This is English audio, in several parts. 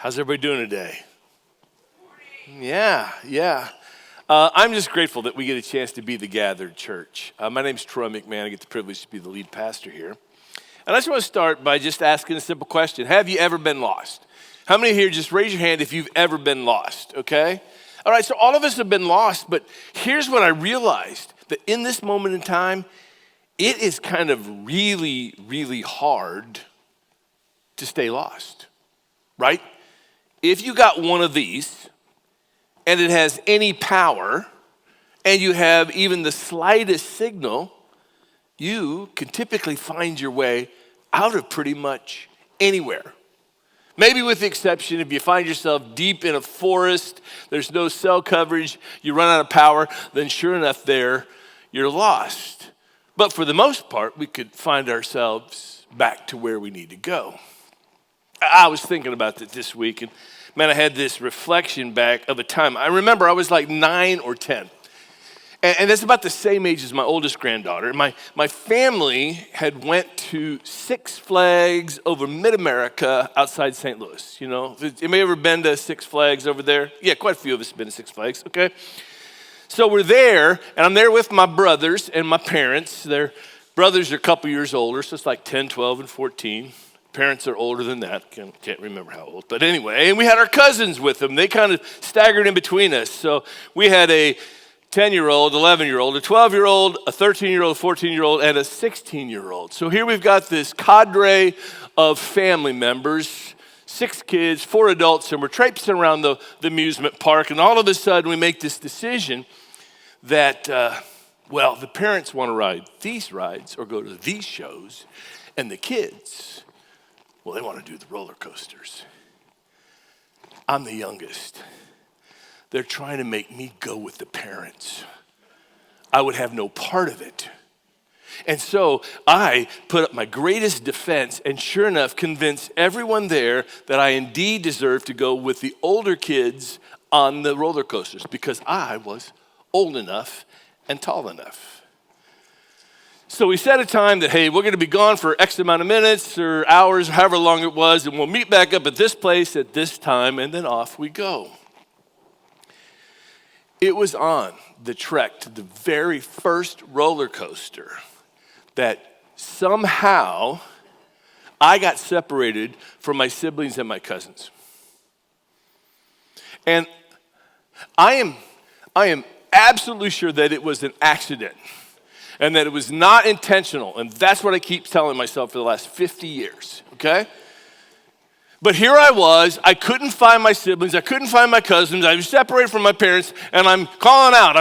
How's everybody doing today? Yeah. I'm just grateful that we get a chance to be the gathered church. My name's Troy McMahon. I get the privilege to be the lead pastor here. And I just want to start by just asking a simple question. Have you ever been lost? How many here, just raise your hand if you've ever been lost, okay? All right, so all of us have been lost, but here's what I realized, that in this moment in time, it is kind of really, really hard to stay lost, right? If you got one of these, and it has any power, and you have even the slightest signal, you can typically find your way out of pretty much anywhere. Maybe with the exception, if you find yourself deep in a forest, there's no cell coverage, you run out of power, then sure enough there, you're lost. But for the most part, we could find ourselves back to where we need to go. I was thinking about that this week, and man, I had this reflection back of a time. I remember I was like 9 or 10. And that's about the same age as my oldest granddaughter. My family had went to Six Flags over Mid-America outside St. Louis. You know, anybody ever been to Six Flags over there? Yeah, quite a few of us have been to Six Flags, okay? So we're there, and I'm there with my brothers and my parents. Their brothers are a couple years older, so it's like 10, 12, and 14. Parents are older than that. Can't remember how old. But anyway, and we had our cousins with them. They kind of staggered in between us. So we had a 10-year-old, 11-year-old, a 12-year-old, a 13-year-old, a 14-year-old, and a 16-year-old. So here we've got this cadre of family members, 6 kids, 4 adults, and we're traipsing around the amusement park. And all of a sudden we make this decision that, the parents want to ride these rides or go to these shows, and the kids, well, they want to do the roller coasters. I'm the youngest. They're trying to make me go with the parents. I would have no part of it. And so I put up my greatest defense and sure enough convinced everyone there that I indeed deserved to go with the older kids on the roller coasters because I was old enough and tall enough. So we set a time that, hey, we're going to be gone for X amount of minutes or hours, however long it was, and we'll meet back up at this place at this time, and then off we go. It was on the trek to the very first roller coaster that somehow I got separated from my siblings and my cousins. And I am absolutely sure that it was an accident and that it was not intentional. And that's what I keep telling myself for the last 50 years, okay? But here I was, I couldn't find my siblings, I couldn't find my cousins, I was separated from my parents, and I'm calling out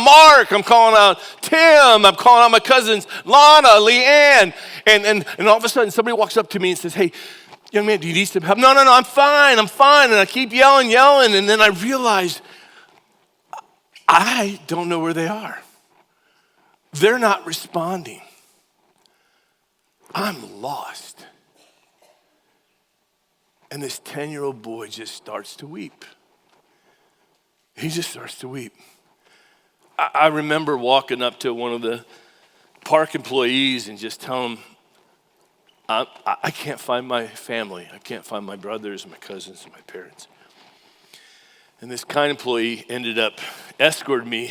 Mark, I'm calling out Tim, I'm calling out my cousins, Lana, Leanne, and all of a sudden somebody walks up to me and says, hey, young man, do you need some help? No, I'm fine, and I keep yelling, and then I realize I don't know where they are. They're not responding. I'm lost. And this 10-year-old boy just starts to weep. He just starts to weep. I remember walking up to one of the park employees and just telling him, I can't find my family. I can't find my brothers, my cousins, and my parents. And this kind employee ended up escorting me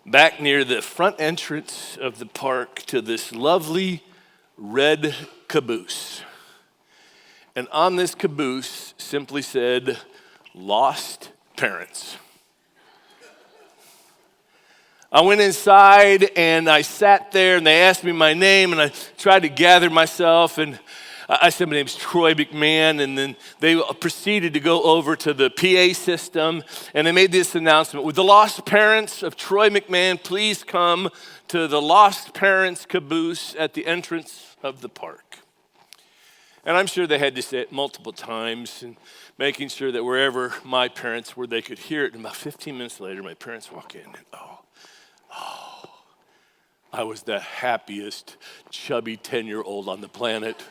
back near the front entrance of the park to this lovely red caboose. And on this caboose simply said, lost parents. I went inside and I sat there and they asked me my name and I tried to gather myself and I said, my name's Troy McMahon, and then they proceeded to go over to the PA system, and they made this announcement, would the lost parents of Troy McMahon please come to the lost parents caboose at the entrance of the park? And I'm sure they had to say it multiple times, and making sure that wherever my parents were, they could hear it. And about 15 minutes later, my parents walk in, and I was the happiest chubby 10-year-old on the planet.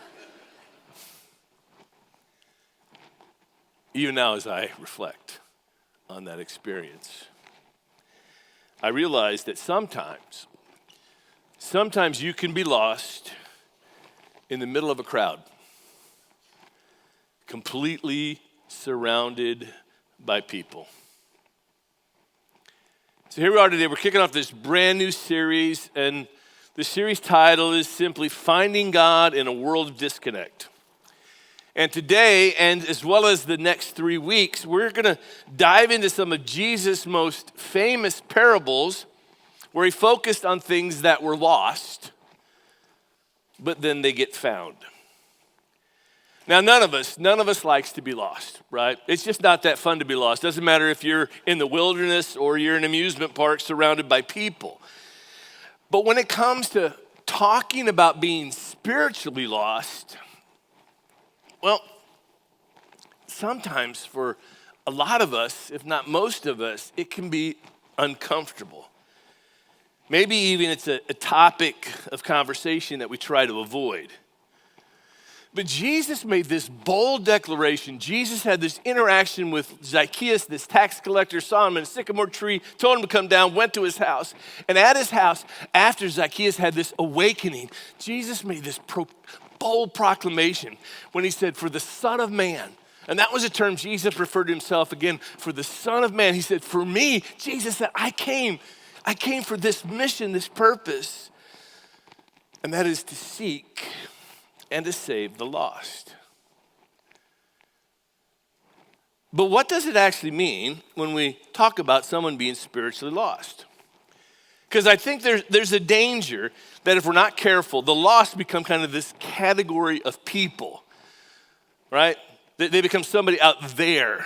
Even now as I reflect on that experience, I realize that sometimes you can be lost in the middle of a crowd, completely surrounded by people. So here we are today. We're kicking off this brand new series, and the series title is simply Finding God in a World of Disconnect. And today, and as well as the next 3 weeks, we're going to dive into some of Jesus' most famous parables where he focused on things that were lost, but then they get found. Now, none of us likes to be lost, right? It's just not that fun to be lost. Doesn't matter if you're in the wilderness or you're in an amusement park surrounded by people. But when it comes to talking about being spiritually lost, well, sometimes for a lot of us, if not most of us, it can be uncomfortable. Maybe even it's a topic of conversation that we try to avoid. But Jesus made this bold declaration. Jesus had this interaction with Zacchaeus, this tax collector, saw him in a sycamore tree, told him to come down, went to his house. And at his house, after Zacchaeus had this awakening, Jesus made this bold proclamation when he said, for the Son of Man, and that was a term Jesus referred to himself again, for the Son of Man. He said, for me, Jesus said, I came for this mission, this purpose, and that is to seek and to save the lost. But what does it actually mean when we talk about someone being spiritually lost? Because I think there's a danger that if we're not careful, the lost become kind of this category of people, right? They become somebody out there.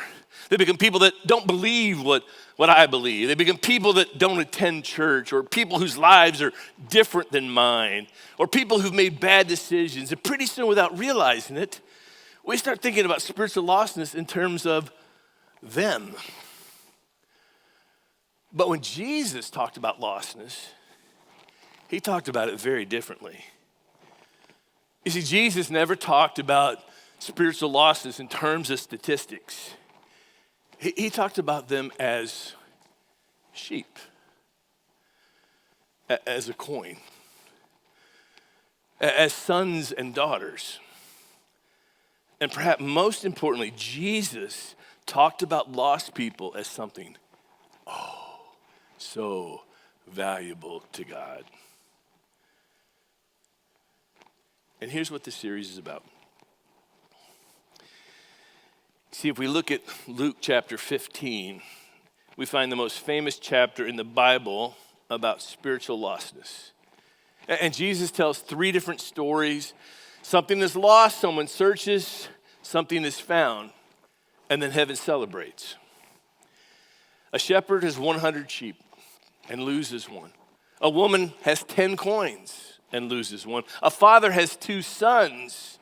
They become people that don't believe what I believe. They become people that don't attend church, or people whose lives are different than mine, or people who've made bad decisions. And pretty soon, without realizing it, we start thinking about spiritual lostness in terms of them. But when Jesus talked about lostness, he talked about it very differently. You see, Jesus never talked about spiritual lostness in terms of statistics. He talked about them as sheep, as a coin, as sons and daughters. And perhaps most importantly, Jesus talked about lost people as something, so valuable to God. And here's what this series is about. See, if we look at Luke chapter 15, we find the most famous chapter in the Bible about spiritual lostness. And Jesus tells 3 different stories. Something is lost, someone searches, something is found, and then heaven celebrates. A shepherd has 100 sheep and loses one. A woman has 10 coins and loses one. A father has 2 sons.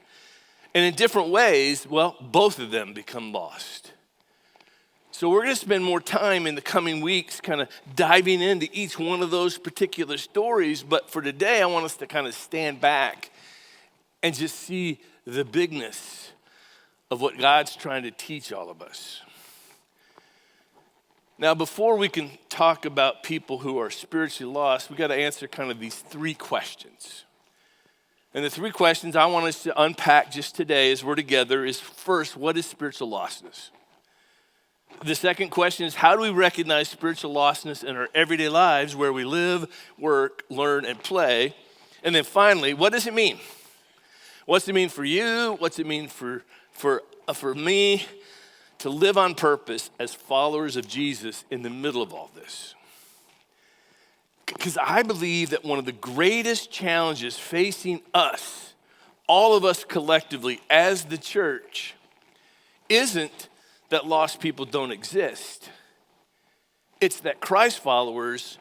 And in different ways, well, both of them become lost. So we're going to spend more time in the coming weeks kind of diving into each one of those particular stories. But for today, I want us to kind of stand back and just see the bigness of what God's trying to teach all of us. Now, before we can talk about people who are spiritually lost, we got to answer kind of these 3 questions. And the 3 questions I want us to unpack just today as we're together is, first, what is spiritual lostness? The second question is, how do we recognize spiritual lostness in our everyday lives where we live, work, learn, and play? And then finally, what does it mean? What's it mean for you? What's it mean for me to live on purpose as followers of Jesus in the middle of all this? Because I believe that one of the greatest challenges facing us, all of us collectively as the church, isn't that lost people don't exist. It's that Christ followers,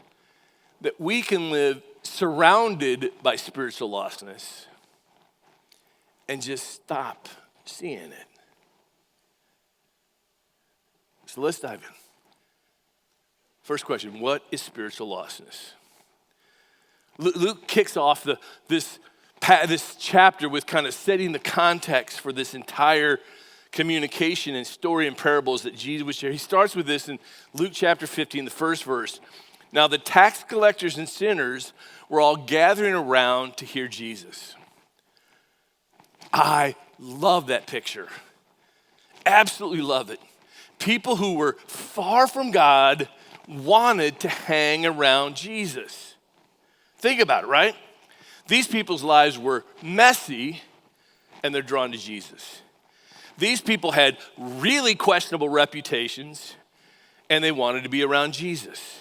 that we can live surrounded by spiritual lostness and just stop seeing it. So let's dive in. First question, what is spiritual lostness? Luke kicks off this chapter with kind of setting the context for this entire communication and story and parables that Jesus would share. He starts with this in Luke chapter 15, the first verse. Now the tax collectors and sinners were all gathering around to hear Jesus. I love that picture. Absolutely love it. People who were far from God wanted to hang around Jesus. Think about it, right? These people's lives were messy, and they're drawn to Jesus. These people had really questionable reputations, and they wanted to be around Jesus.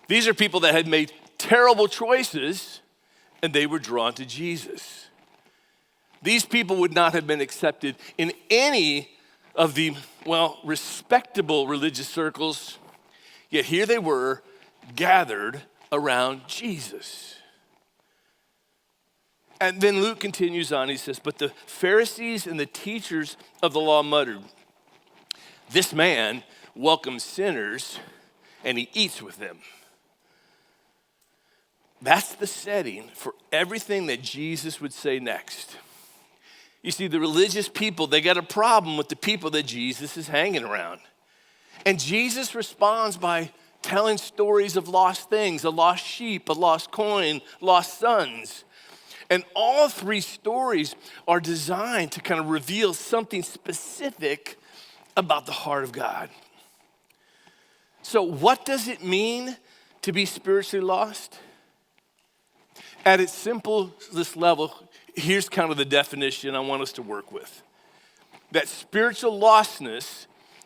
These are people that had made terrible choices, and they were drawn to Jesus. These people would not have been accepted in any of the, respectable religious circles, yet here they were gathered around Jesus. And then Luke continues on, he says, but the Pharisees and the teachers of the law muttered, this man welcomes sinners and he eats with them. That's the setting for everything that Jesus would say next. You see, the religious people, they got a problem with the people that Jesus is hanging around. And Jesus responds by telling stories of lost things, a lost sheep, a lost coin, lost sons. And all three stories are designed to kind of reveal something specific about the heart of God. So what does it mean to be spiritually lost? At its simplest level, here's kind of the definition I want us to work with. That spiritual lostness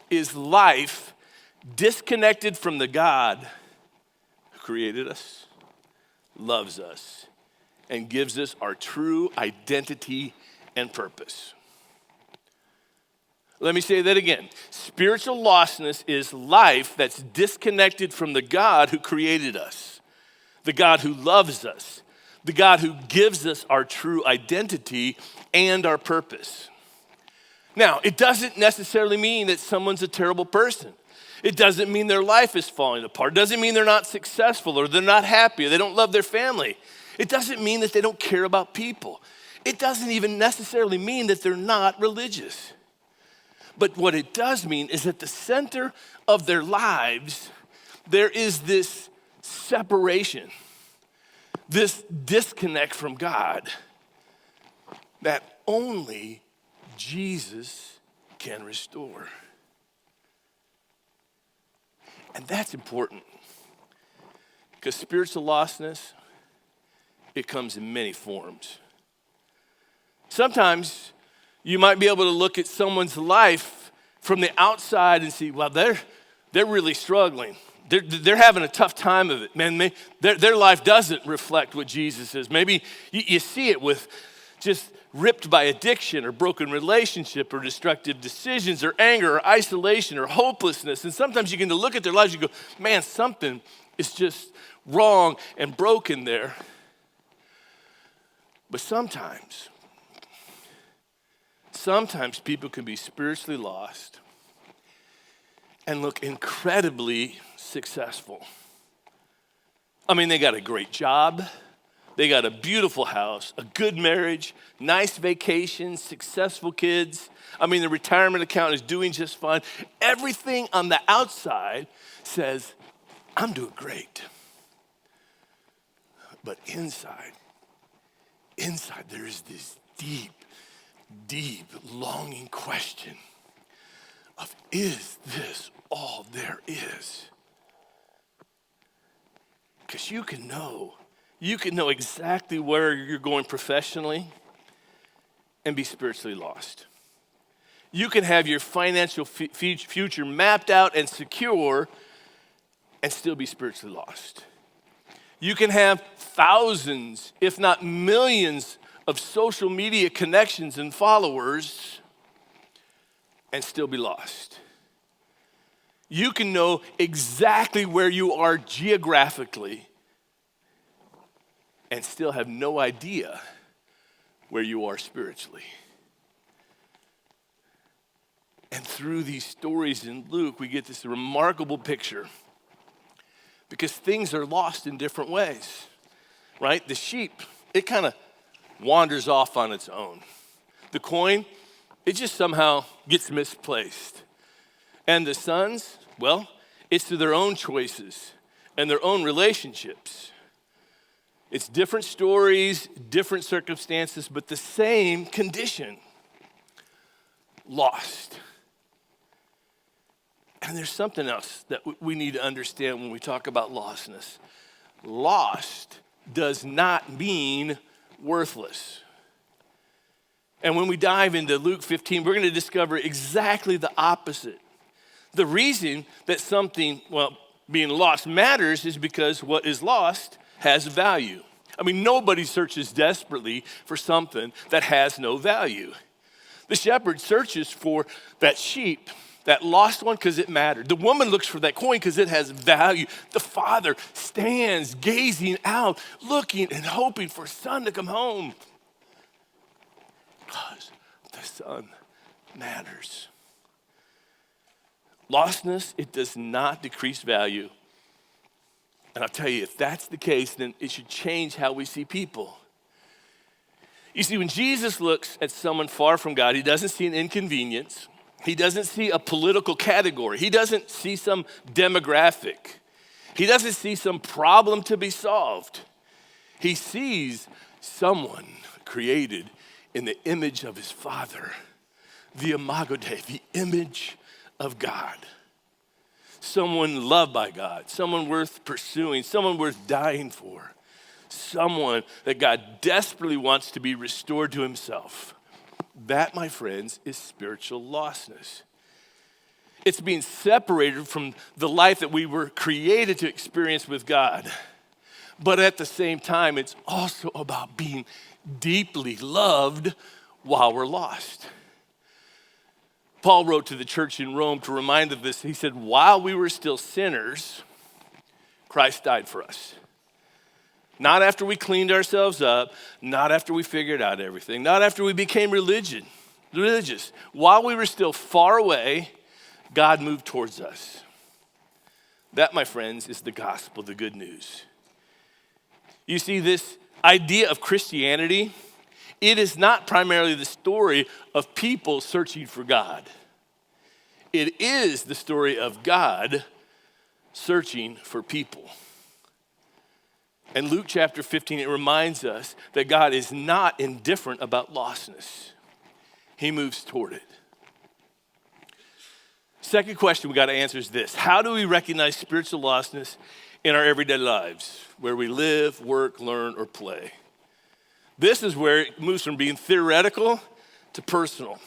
is life disconnected from the God who created us, loves us, and gives us our true identity and purpose. Let me say that again. Spiritual lostness is life that's disconnected from the God who created us, the God who loves us, the God who gives us our true identity and our purpose. Now, it doesn't necessarily mean that someone's a terrible person. It doesn't mean their life is falling apart. It doesn't mean they're not successful or they're not happy or they don't love their family. It doesn't mean that they don't care about people. It doesn't even necessarily mean that they're not religious. But what it does mean is at the center of their lives, there is this separation, this disconnect from God that only Jesus can restore. And that's important because spiritual lostness, it comes in many forms. Sometimes you might be able to look at someone's life from the outside and see, well, they're really struggling. They're having a tough time of it. Man, their life doesn't reflect what Jesus is. Maybe you see it with just ripped by addiction or broken relationship or destructive decisions or anger or isolation or hopelessness. And sometimes you can look at their lives and you go, man, something is just wrong and broken there. But sometimes people can be spiritually lost and look incredibly successful. I mean, they got a great job, they got a beautiful house, a good marriage, nice vacation, successful kids. I mean, the retirement account is doing just fine. Everything on the outside says, I'm doing great. But inside there is this deep longing question of, is this all there is? Because you can know exactly where you're going professionally and be spiritually lost. You can have your financial future mapped out and secure and still be spiritually lost. You can have thousands, if not millions, of social media connections and followers and still be lost. You can know exactly where you are geographically and still have no idea where you are spiritually. And through these stories in Luke, we get this remarkable picture because things are lost in different ways, right? The sheep, it kind of wanders off on its own. The coin, it just somehow gets misplaced. And the sons, well, it's through their own choices and their own relationships. It's different stories, different circumstances, but the same condition. Lost. And there's something else that we need to understand when we talk about lostness. Lost does not mean worthless. And when we dive into Luke 15, we're going to discover exactly the opposite. The reason that something, being lost matters is because what is lost has value. I mean, nobody searches desperately for something that has no value. The shepherd searches for that sheep, that lost one, because it mattered. The woman looks for that coin because it has value. The father stands gazing out, looking and hoping for his son to come home. Because the son matters. Lostness, it does not decrease value. And I'll tell you, if that's the case, then it should change how we see people. You see, when Jesus looks at someone far from God, he doesn't see an inconvenience. He doesn't see a political category. He doesn't see some demographic. He doesn't see some problem to be solved. He sees someone created in the image of his Father, the Imago Dei, the image of God. Someone loved by God, someone worth pursuing, someone worth dying for, someone that God desperately wants to be restored to himself. That, my friends, is spiritual lostness. It's being separated from the life that we were created to experience with God. But at the same time, it's also about being deeply loved while we're lost. Paul wrote to the church in Rome to remind of this. He said, while we were still sinners, Christ died for us. Not after we cleaned ourselves up, not after we figured out everything, not after we became religious. While we were still far away, God moved towards us. That, my friends, is the gospel, the good news. You see, this idea of Christianity, it is not primarily the story of people searching for God. It is the story of God searching for people. In Luke chapter 15, it reminds us that God is not indifferent about lostness. He moves toward it. Second question we got to answer is this: how do we recognize spiritual lostness in our everyday lives, where we live, work, learn, or play? This is where it moves from being theoretical to personal.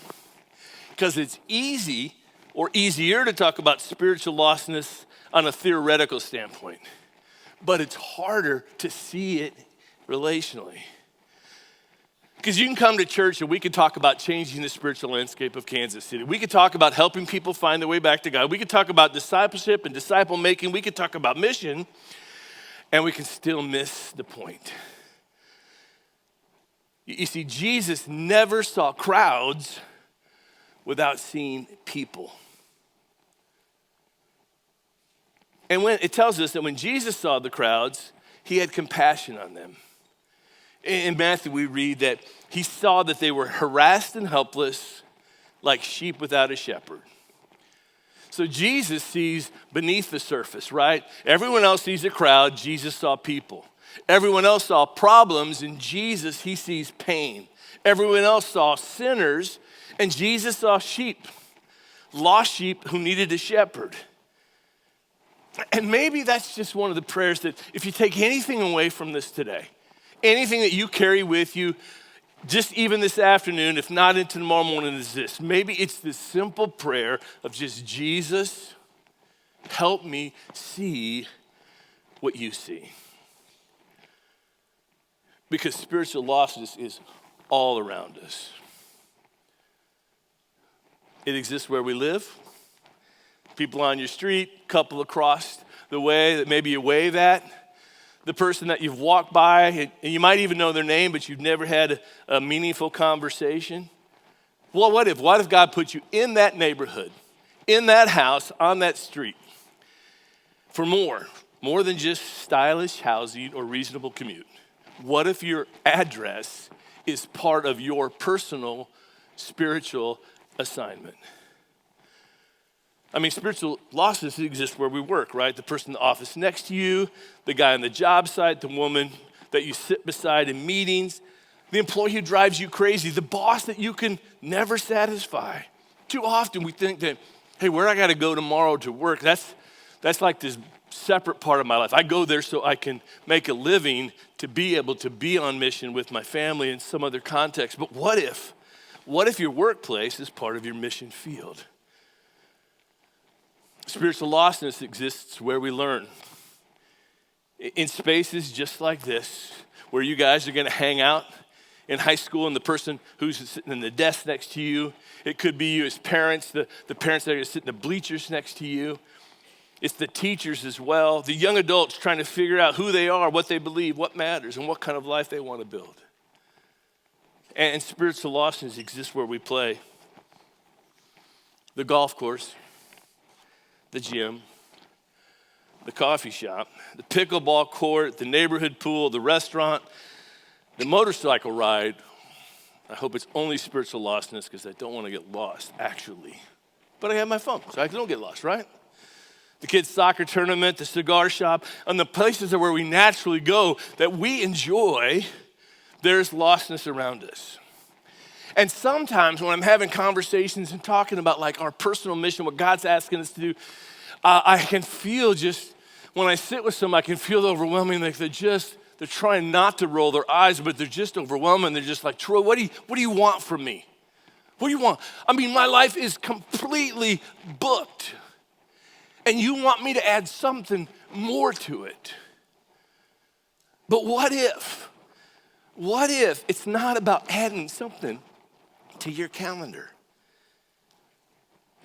Because it's easy or easier to talk about spiritual lostness on a theoretical standpoint. But it's harder to see it relationally. Because you can come to church and we can talk about changing the spiritual landscape of Kansas City. We could talk about helping people find their way back to God. We could talk about discipleship and disciple making. We could talk about mission, and we can still miss the point. You see, Jesus never saw crowds without seeing people. And when it tells us that when Jesus saw the crowds, he had compassion on them. In Matthew, we read that he saw that they were harassed and helpless, like sheep without a shepherd. So Jesus sees beneath the surface, right? Everyone else sees a crowd, Jesus saw people. Everyone else saw problems, and Jesus, he sees pain. Everyone else saw sinners, and Jesus saw sheep, lost sheep who needed a shepherd. And maybe that's just one of the prayers that if you take anything away from this today, anything that you carry with you, just even this afternoon, if not into tomorrow morning, is this. Maybe it's this simple prayer of just, Jesus, help me see what you see. Because spiritual lostness is all around us. It exists where we live. People on your street, couple across the way that maybe you wave at, the person that you've walked by, and you might even know their name, but you've never had a meaningful conversation. Well, what if God put you in that neighborhood, in that house, on that street, for more than just stylish housing or reasonable commute? What if your address is part of your personal spiritual assignment? I mean, spiritual losses exist where we work, right? The person in the office next to you, the guy on the job site, the woman that you sit beside in meetings, the employee who drives you crazy, the boss that you can never satisfy. Too often we think that Hey, where I got to go tomorrow to work, that's like this separate part of my life. I go there so I can make a living to be able to be on mission with my family in some other context. But what if your workplace is part of your mission field? Spiritual lostness exists where we learn. In spaces just like this, where you guys are going to hang out in high school and the person who's sitting in the desk next to you, it could be you as parents, the parents that are going to sit in the bleachers next to you. It's the teachers as well, the young adults trying to figure out who they are, what they believe, what matters, and what kind of life they want to build. And spiritual lostness exists where we play. The golf course, the gym, the coffee shop, the pickleball court, the neighborhood pool, the restaurant, the motorcycle ride. I hope it's only spiritual lostness because I don't want to get lost, actually. But I have my phone, so I don't get lost, right? The kids' soccer tournament, the cigar shop, and the places where we naturally go that we enjoy, there's lostness around us. And sometimes when I'm having conversations and talking about like our personal mission, what God's asking us to do, I can feel just, when I sit with somebody, I can feel the overwhelming, like they're trying not to roll their eyes, but they're just overwhelming. They're just like, Troy, what do you want from me? What do you want? I mean, my life is completely booked. And you want me to add something more to it. But what if it's not about adding something to your calendar?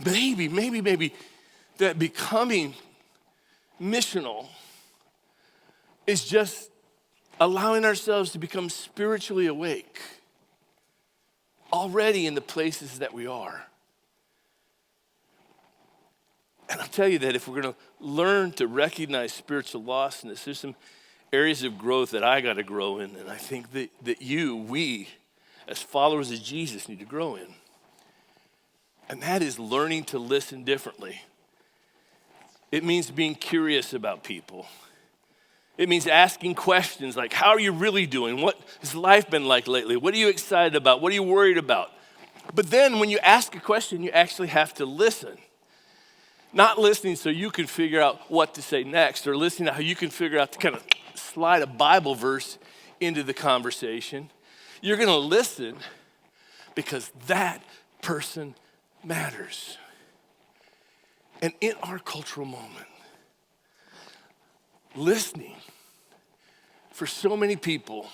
Maybe that becoming missional is just allowing ourselves to become spiritually awake already in the places that we are. And I'll tell you that if we're going to learn to recognize spiritual lostness, there's some areas of growth that I got to grow in, and I think that we, as followers of Jesus, need to grow in. And that is learning to listen differently. It means being curious about people. It means asking questions like, how are you really doing? What has life been like lately? What are you excited about? What are you worried about? But then when you ask a question, you actually have to listen. Not listening so you can figure out what to say next, or listening to how you can figure out to kind of slide a Bible verse into the conversation. You're going to listen because that person matters. And in our cultural moment, listening for so many people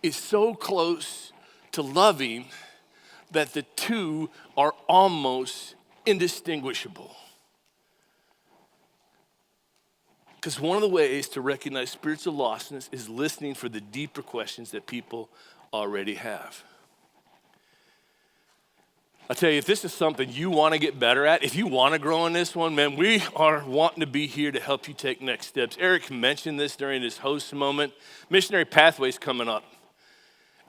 is so close to loving that the two are almost indistinguishable. Because one of the ways to recognize spiritual lostness is listening for the deeper questions that people already have. I'll tell you, if this is something you want to get better at, if you want to grow in this one, man, we are wanting to be here to help you take next steps. Eric mentioned this during his host moment. Missionary Pathways coming up.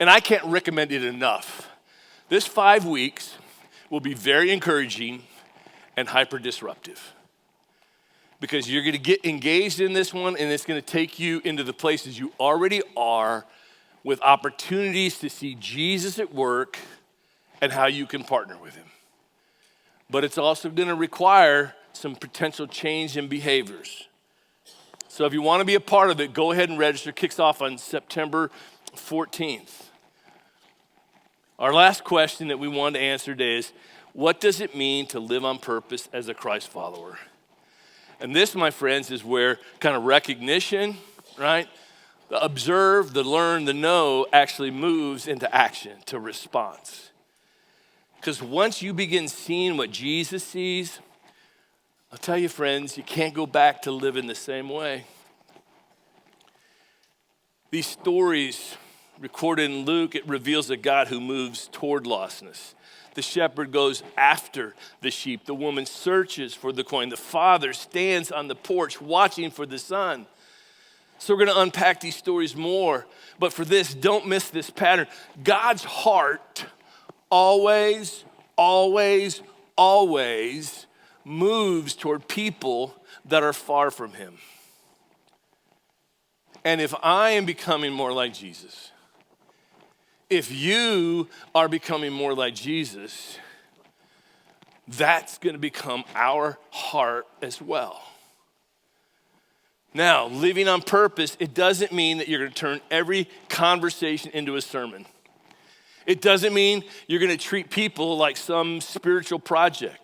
And I can't recommend it enough. This 5 weeks will be very encouraging and hyper disruptive. Because you're going to get engaged in this one, and it's going to take you into the places you already are with opportunities to see Jesus at work and how you can partner with him. But it's also going to require some potential change in behaviors. So if you want to be a part of it, go ahead and register. Kicks off on September 14th. Our last question that we want to answer today is, what does it mean to live on purpose as a Christ follower? And this, my friends, is where kind of recognition, right? The observe, the learn, the know actually moves into action, to response. Because once you begin seeing what Jesus sees, I'll tell you, friends, you can't go back to living the same way. These stories recorded in Luke, it reveals a God who moves toward lostness. The shepherd goes after the sheep. The woman searches for the coin. The father stands on the porch watching for the son. So we're going to unpack these stories more. But for this, don't miss this pattern. God's heart always moves toward people that are far from him. And if I am becoming more like Jesus, if you are becoming more like Jesus, that's going to become our heart as well. Now, living on purpose, it doesn't mean that you're going to turn every conversation into a sermon. It doesn't mean you're going to treat people like some spiritual project.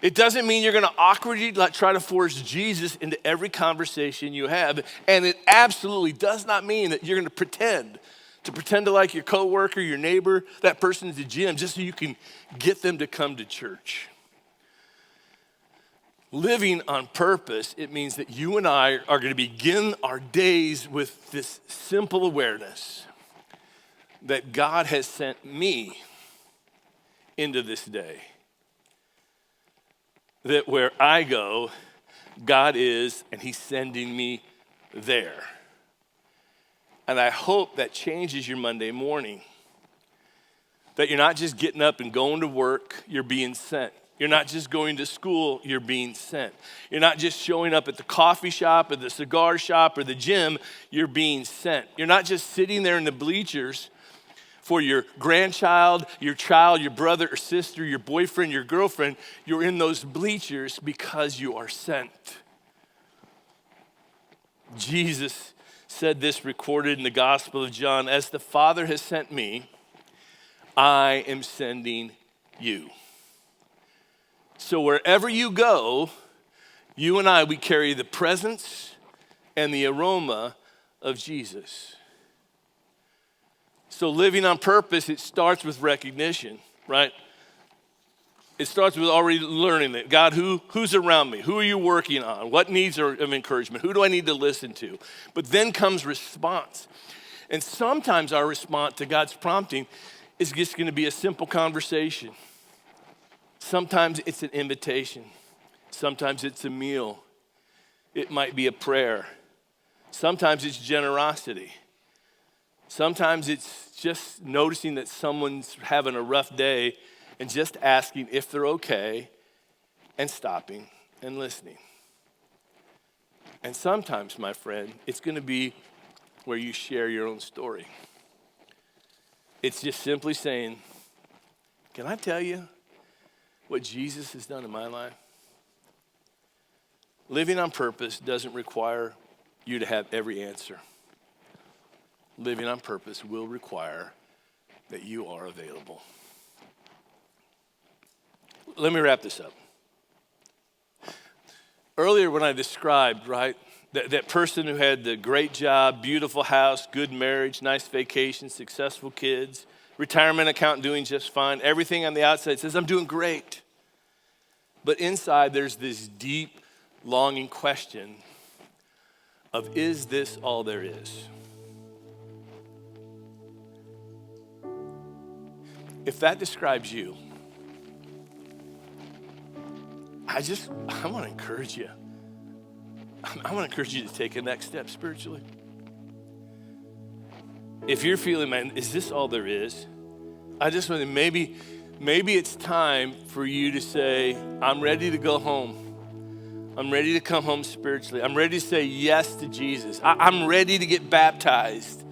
It doesn't mean you're going to awkwardly try to force Jesus into every conversation you have. And it absolutely does not mean that you're going to pretend to like your coworker, your neighbor, that person at the gym, just so you can get them to come to church. Living on purpose, it means that you and I are going to begin our days with this simple awareness that God has sent me into this day. That where I go, God is, and he's sending me there. And I hope that changes your Monday morning. That you're not just getting up and going to work, you're being sent. You're not just going to school, you're being sent. You're not just showing up at the coffee shop or the cigar shop or the gym, you're being sent. You're not just sitting there in the bleachers for your grandchild, your child, your brother or sister, your boyfriend, your girlfriend. You're in those bleachers because you are sent. Jesus said this, recorded in the Gospel of John, as the Father has sent me, I am sending you. So wherever you go, you and I, we carry the presence and the aroma of Jesus. So living on purpose, it starts with recognition, right? It starts with already learning that, God, who's around me? Who are you working on? What needs are of encouragement? Who do I need to listen to? But then comes response. And sometimes our response to God's prompting is just going to be a simple conversation. Sometimes it's an invitation. Sometimes it's a meal. It might be a prayer. Sometimes it's generosity. Sometimes it's just noticing that someone's having a rough day and just asking if they're okay and stopping and listening. And sometimes, my friend, it's going to be where you share your own story. It's just simply saying, can I tell you what Jesus has done in my life? Living on purpose doesn't require you to have every answer. Living on purpose will require that you are available. Let me wrap this up. Earlier when I described, right, that person who had the great job, beautiful house, good marriage, nice vacation, successful kids, retirement account doing just fine, everything on the outside says, I'm doing great. But inside there's this deep, longing question of, is this all there is? If that describes you, I want to encourage you. I want to encourage you to take a next step spiritually. If you're feeling, man, is this all there is? I just want to, maybe it's time for you to say, I'm ready to go home. I'm ready to come home spiritually. I'm ready to say yes to Jesus. I'm ready to get baptized.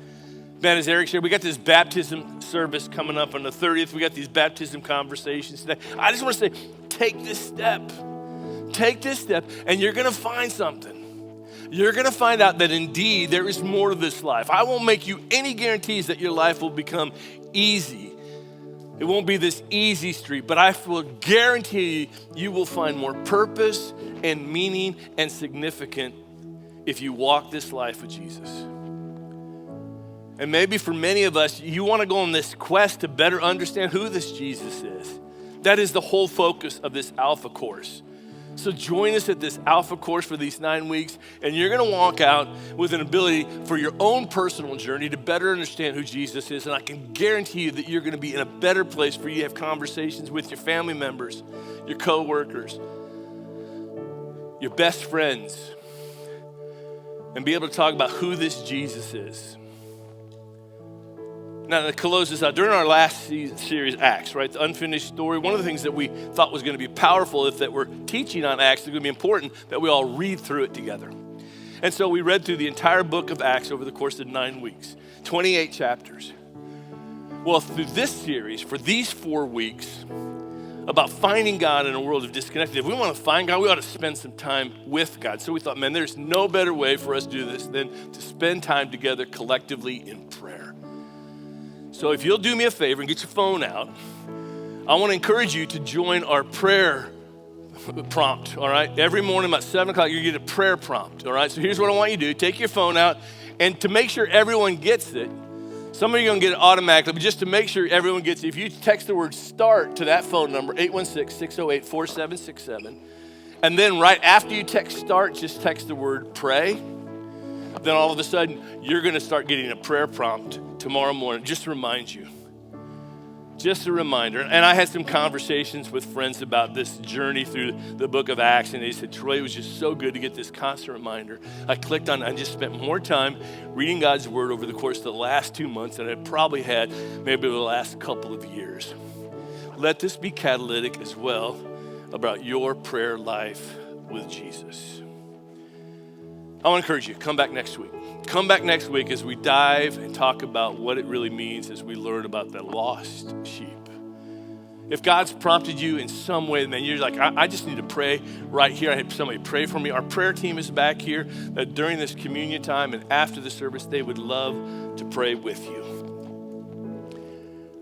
Man, as Eric shared, we got this baptism service coming up on the 30th. We got these baptism conversations today. I just want to say, take this step. Take this step, and you're going to find something. You're going to find out that indeed there is more to this life. I won't make you any guarantees that your life will become easy. It won't be this easy street, but I will guarantee you will find more purpose and meaning and significance if you walk this life with Jesus. And maybe for many of us, you want to go on this quest to better understand who this Jesus is. That is the whole focus of this Alpha course. So join us at this Alpha course for these 9 weeks, and you're going to walk out with an ability for your own personal journey to better understand who Jesus is. And I can guarantee you that you're going to be in a better place for you to have conversations with your family members, your coworkers, your best friends, and be able to talk about who this Jesus is. Now, to close this out, during our last series, Acts, right, the unfinished story, one of the things that we thought was going to be powerful, if that we're teaching on Acts, it's going to be important that we all read through it together. And so we read through the entire book of Acts over the course of 9 weeks, 28 chapters. Well, through this series, for these 4 weeks, about finding God in a world of disconnected. If we want to find God, we ought to spend some time with God. So we thought, man, there's no better way for us to do this than to spend time together collectively in prayer. So if you'll do me a favor and get your phone out, I want to encourage you to join our prayer prompt, all right? Every morning about 7 o'clock, you get a prayer prompt, all right? So here's what I want you to do. Take your phone out, and to make sure everyone gets it, some of you are going to get it automatically, but just to make sure everyone gets it, if you text the word START to that phone number, 816-608-4767, and then right after you text START, just text the word PRAY, then all of a sudden, you're going to start getting a prayer prompt tomorrow morning, just to remind you. Just a reminder. And I had some conversations with friends about this journey through the book of Acts, and they said, Troy, it was just so good to get this constant reminder. I clicked on it. I just spent more time reading God's word over the course of the last 2 months than I probably had maybe the last couple of years. Let this be catalytic as well about your prayer life with Jesus. I want to encourage you, come back next week. Come back next week as we dive and talk about what it really means as we learn about the lost sheep. If God's prompted you in some way, then you're like, I just need to pray right here. I had somebody pray for me. Our prayer team is back here that during this communion time and after the service, they would love to pray with you.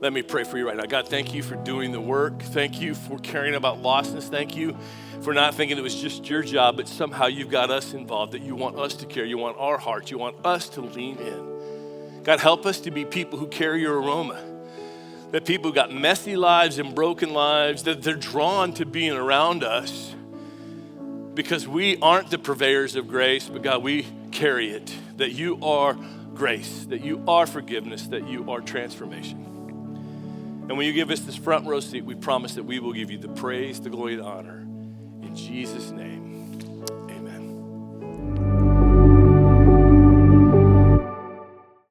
Let me pray for you right now. God, thank you for doing the work. Thank you for caring about lostness. Thank you for not thinking it was just your job, but somehow you've got us involved, that you want us to care. You want our hearts. You want us to lean in. God, help us to be people who carry your aroma, that people who got messy lives and broken lives, that they're drawn to being around us because we aren't the purveyors of grace, but God, we carry it, that you are grace, that you are forgiveness, that you are transformation. And when you give us this front row seat, we promise that we will give you the praise, the glory, and honor. In Jesus' name.